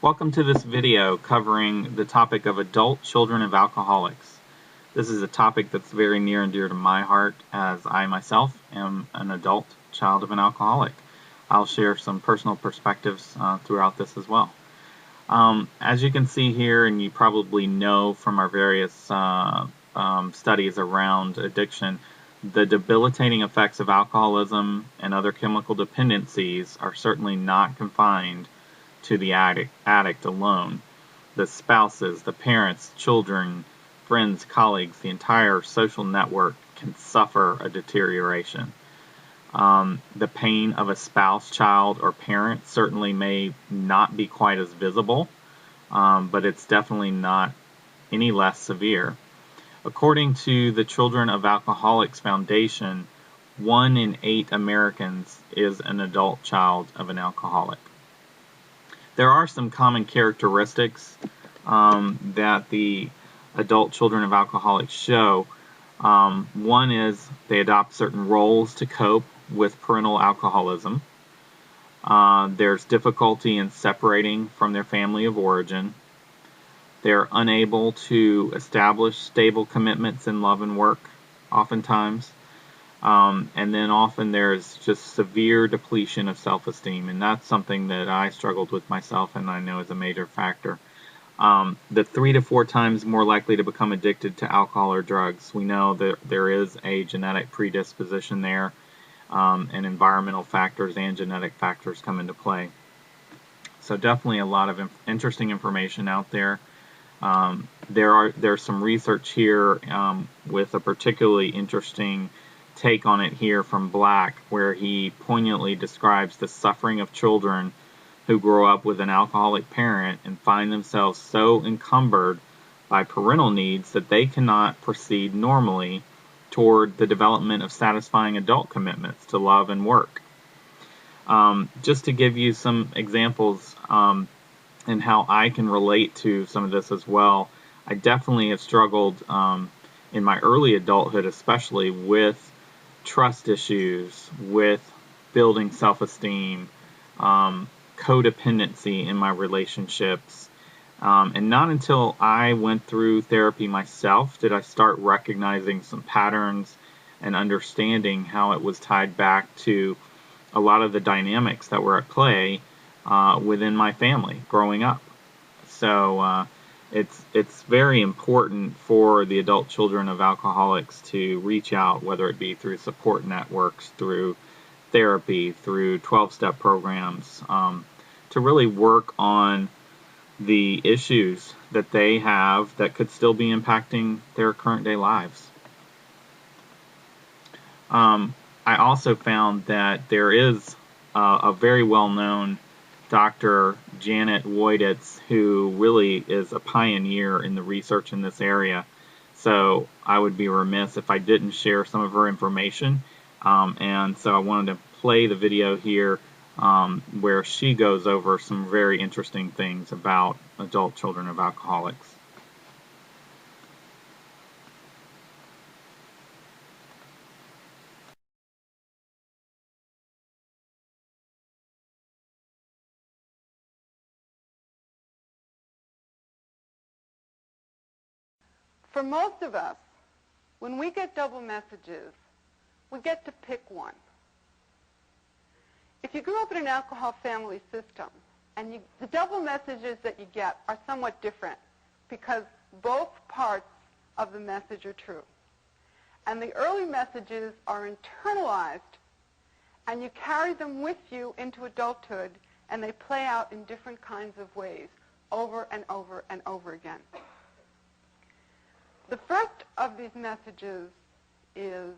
Welcome to this video covering the topic of adult children of alcoholics. This is a topic that's very near and dear to my heart, as I myself am an adult child of an alcoholic. I'll share some personal perspectives throughout this as well. As you can see here, and you probably know from our various studies around addiction, the debilitating effects of alcoholism and other chemical dependencies are certainly not confined to the addict alone. The spouses, the parents, children, friends, colleagues, the entire social network can suffer a deterioration. The pain of a spouse, child, or parent certainly may not be quite as visible, but it's definitely not any less severe. According to the Children of Alcoholics Foundation, 1 in 8 Americans is an adult child of an alcoholic. There are some common characteristics that the adult children of alcoholics show. One is they adopt certain roles to cope with parental alcoholism. There's difficulty in separating from their family of origin. They're unable to establish stable commitments in love and work, oftentimes. And then often there's just severe depletion of self-esteem, and that's something that I struggled with myself and I know is a major factor. The 3 to 4 times more likely to become addicted to alcohol or drugs. We know that there is a genetic predisposition there, and environmental factors and genetic factors come into play. So definitely a lot of interesting information out there. There's some research here with a particularly interesting take on it here from Black, where he poignantly describes the suffering of children who grow up with an alcoholic parent and find themselves so encumbered by parental needs that they cannot proceed normally toward the development of satisfying adult commitments to love and work. Just to give you some examples and how I can relate to some of this as well, I definitely have struggled in my early adulthood, especially with trust issues, with building self-esteem, codependency in my relationships. And not until I went through therapy myself did I start recognizing some patterns and understanding how it was tied back to a lot of the dynamics that were at play within my family growing up. So it's very important for the adult children of alcoholics to reach out, whether it be through support networks, through therapy, through 12-step programs, to really work on the issues that they have that could still be impacting their current day lives. I also found that there is a very well-known Dr. Janet Woiditz, who really is a pioneer in the research in this area. So I would be remiss if I didn't share some of her information. And so I wanted to play the video here where she goes over some very interesting things about adult children of alcoholics. For most of us, when we get double messages, we get to pick one. If you grew up in an alcohol family system, and the double messages that you get are somewhat different because both parts of the message are true. And the early messages are internalized, and you carry them with you into adulthood, and they play out in different kinds of ways over and over and over again. The first of these messages is,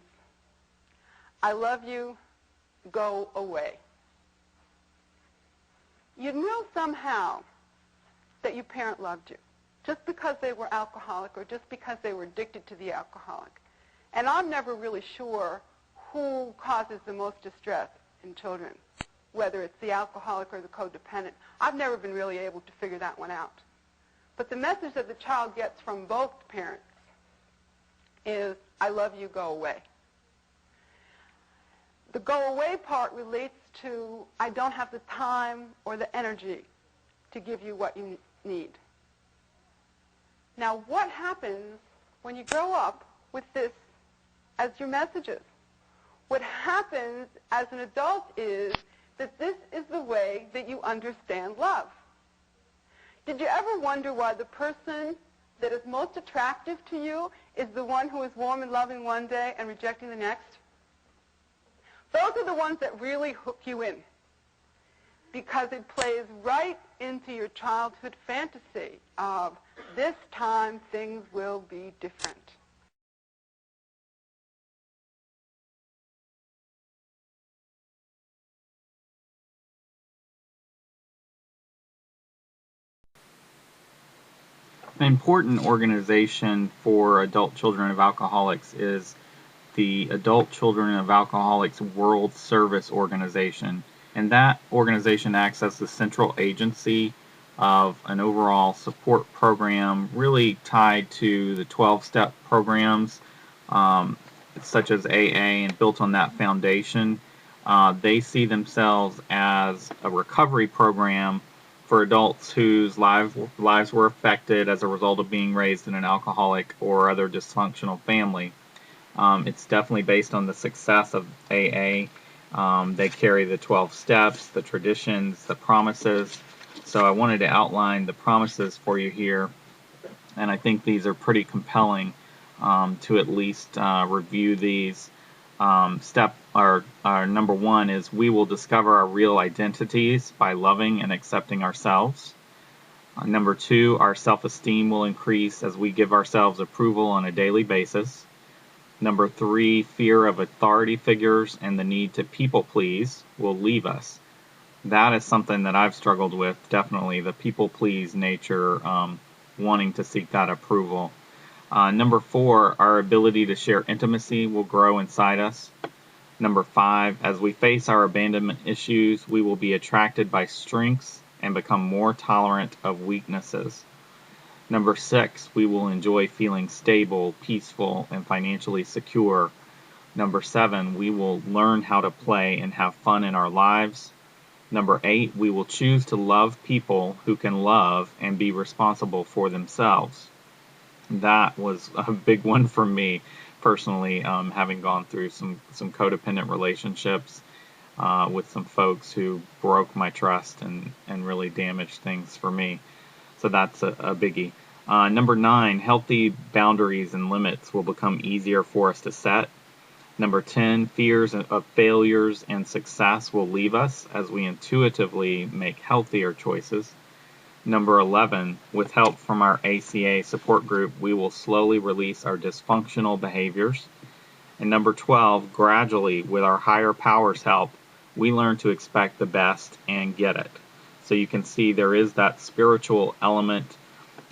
I love you, go away. You knew somehow that your parent loved you, just because they were alcoholic or just because they were addicted to the alcoholic. And I'm never really sure who causes the most distress in children, whether it's the alcoholic or the codependent. I've never been really able to figure that one out. But the message that the child gets from both parents is, I love you, go away. The go away part relates to, I don't have the time or the energy to give you what you need. Now, what happens when you grow up with this as your messages? What happens as an adult is that this is the way that you understand love. Did you ever wonder why the person that is most attractive to you is the one who is warm and loving one day and rejecting the next? Those are the ones that really hook you in, because it plays right into your childhood fantasy of this time things will be different. An important organization for adult children of alcoholics is the Adult Children of Alcoholics World Service Organization. And that organization acts as the central agency of an overall support program really tied to the 12-step programs such as AA, and built on that foundation. They see themselves as a recovery program for adults whose lives were affected as a result of being raised in an alcoholic or other dysfunctional family. It's definitely based on the success of AA. They carry the 12 steps, the traditions, the promises. So I wanted to outline the promises for you here, and I think these are pretty compelling to at least review these. Number one is we will discover our real identities by loving and accepting ourselves. Number two, our self-esteem will increase as we give ourselves approval on a daily basis. Number three, fear of authority figures and the need to people please will leave us. That is something that I've struggled with, definitely, the people please nature, wanting to seek that approval. Number four, our ability to share intimacy will grow inside us. Number five, as we face our abandonment issues, we will be attracted by strengths and become more tolerant of weaknesses. Number six, we will enjoy feeling stable, peaceful, and financially secure. Number seven, we will learn how to play and have fun in our lives. Number eight, we will choose to love people who can love and be responsible for themselves. That was a big one for me personally, having gone through some codependent relationships with some folks who broke my trust and really damaged things for me. So that's a biggie. Number nine, healthy boundaries and limits will become easier for us to set. Number 10, fears of failures and success will leave us as we intuitively make healthier choices. Number 11, with help from our ACA support group, we will slowly release our dysfunctional behaviors. And number 12, gradually, with our higher powers' help, we learn to expect the best and get it. So you can see there is that spiritual element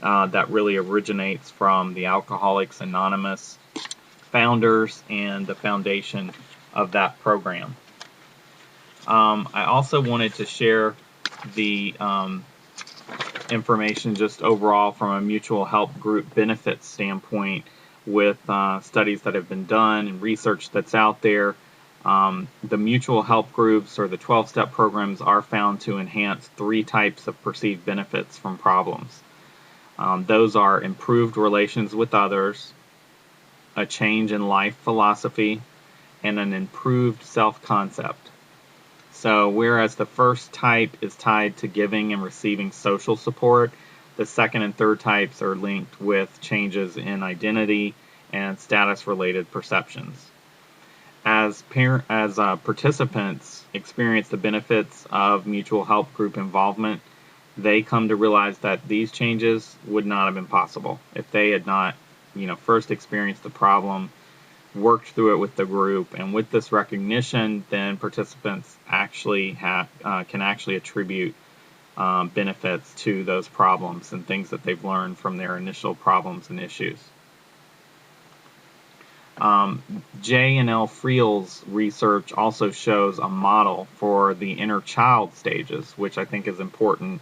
that really originates from the Alcoholics Anonymous founders and the foundation of that program. I also wanted to share the information just overall from a mutual help group benefits standpoint with studies that have been done and research that's out there. The mutual help groups or the 12-step programs are found to enhance three types of perceived benefits from problems. Those are improved relations with others, a change in life philosophy, and an improved self-concept. So whereas the first type is tied to giving and receiving social support, the second and third types are linked with changes in identity and status-related perceptions. As participants experience the benefits of mutual help group involvement, they come to realize that these changes would not have been possible if they had not, first experienced the problem, worked through it with the group, and with this recognition, then participants actually can attribute benefits to those problems and things that they've learned from their initial problems and issues. J and L Friel's research also shows a model for the inner child stages, which I think is important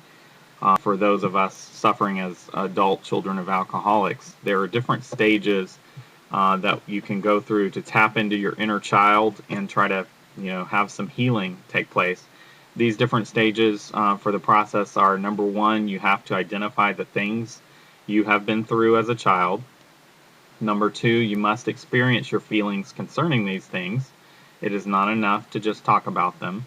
for those of us suffering as adult children of alcoholics. There are different stages that you can go through to tap into your inner child and try to, have some healing take place. These different stages for the process are: number one, you have to identify the things you have been through as a child. Number two, you must experience your feelings concerning these things. It is not enough to just talk about them.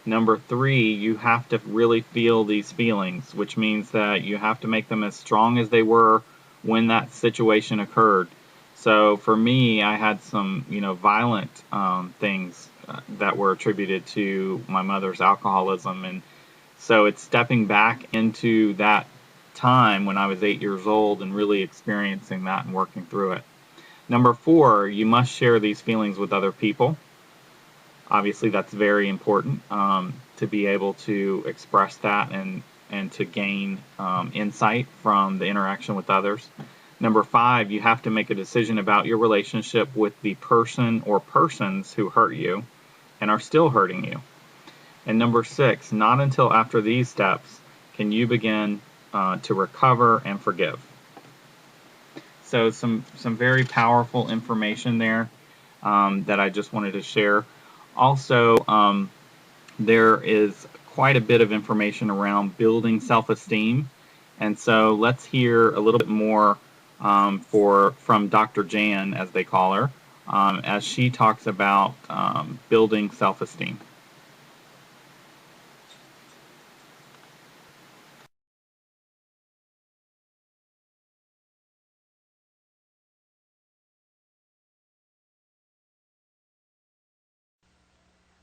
Number three, you have to really feel these feelings, which means that you have to make them as strong as they were when that situation occurred. So for me, I had some, violent things that were attributed to my mother's alcoholism, and so it's stepping back into that time when I was 8 years old and really experiencing that and working through it. Number four, you must share these feelings with other people. Obviously, that's very important to be able to express that and to gain insight from the interaction with others. Number five, you have to make a decision about your relationship with the person or persons who hurt you and are still hurting you. And number six, not until after these steps can you begin to recover and forgive. So some very powerful information there that I just wanted to share. Also, there is quite a bit of information around building self-esteem. And so let's hear a little bit more from Dr. Jan, as they call her, as she talks about building self-esteem.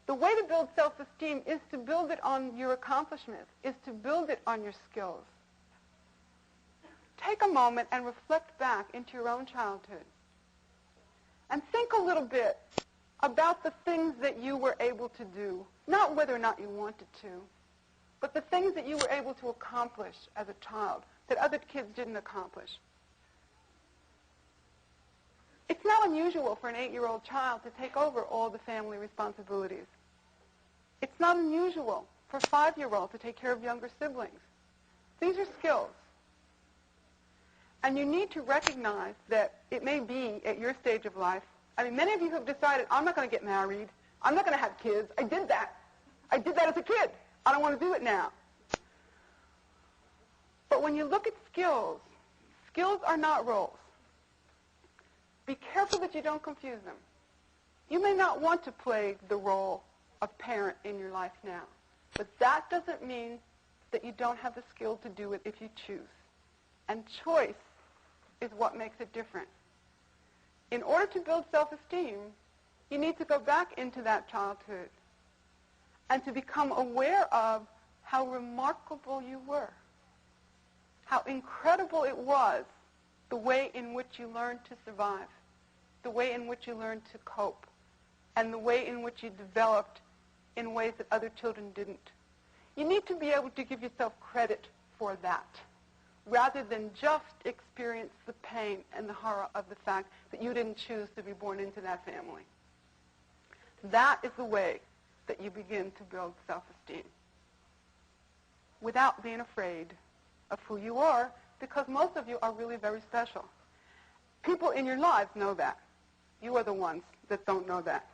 The way to build self-esteem is to build it on your accomplishments, is to build it on your skills. Take a moment and reflect back into your own childhood and think a little bit about the things that you were able to do, not whether or not you wanted to, but the things that you were able to accomplish as a child that other kids didn't accomplish. It's not unusual for an 8-year-old child to take over all the family responsibilities. It's not unusual for a 5-year-old to take care of younger siblings. These are skills. And you need to recognize that it may be at your stage of life. I mean, many of you have decided, I'm not going to get married. I'm not going to have kids. I did that. I did that as a kid. I don't want to do it now. But when you look at skills, skills are not roles. Be careful that you don't confuse them. You may not want to play the role of parent in your life now, but that doesn't mean that you don't have the skill to do it if you choose. And choice is what makes it different. In order to build self-esteem, you need to go back into that childhood and to become aware of how remarkable you were, how incredible it was, the way in which you learned to survive, the way in which you learned to cope, and the way in which you developed in ways that other children didn't. You need to be able to give yourself credit for that, rather than just experience the pain and the horror of the fact that you didn't choose to be born into that family. That is the way that you begin to build self-esteem, without being afraid of who you are, because most of you are really very special. People in your lives know that. You are the ones that don't know that.